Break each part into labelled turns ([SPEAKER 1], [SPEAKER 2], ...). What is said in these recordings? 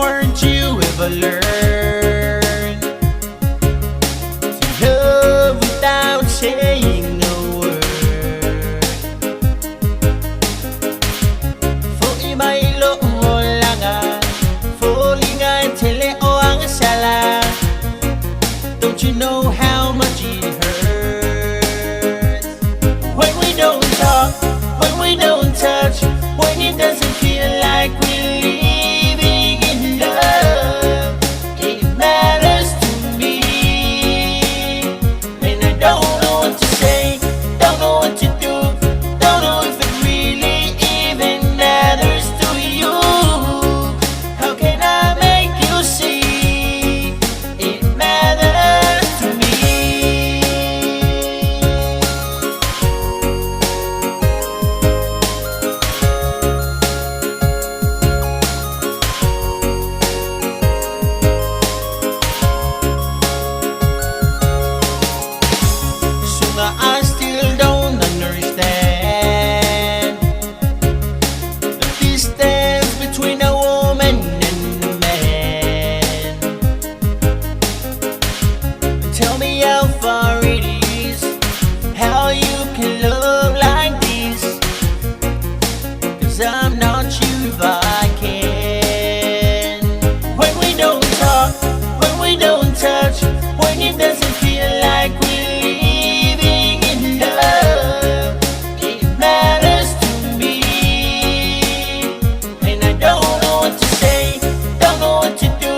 [SPEAKER 1] weren't you ever learn to love without saying a word? Foi mailo lang falling tele o ang sala. Don't you know how much it hurts when we don't talk, when we don't touch, when it doesn't feel like we're living in love? It matters to me, and I don't know what to say, don't know what to do, don't know if it really even matters to you. How can I make you see it matters to me? I still don't understand the distance between a woman and a man. Tell me how far it is, how you can love like this, 'cause I'm not sure if I can. When we don't talk, when we don't touch, when it doesn't feel like we're living in love, it matters to me, and I don't know what to say, don't know what to do,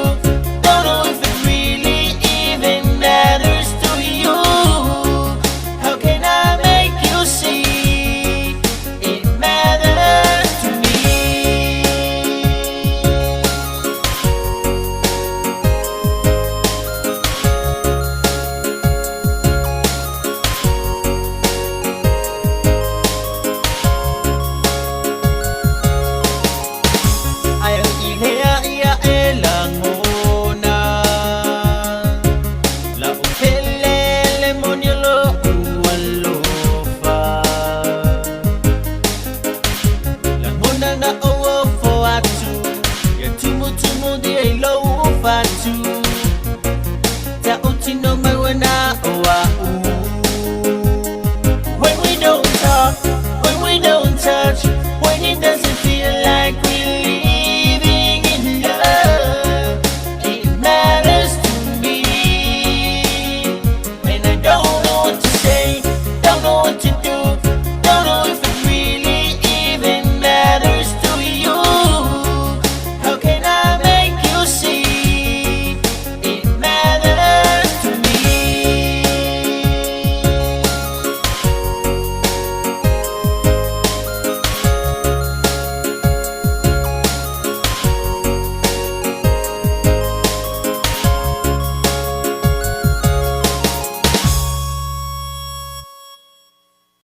[SPEAKER 1] don't know if it really even matters to you. How can I make you see it matters to me? Ayaw iya lang muna la ukelele monyolo uwalofa la muna na owofo at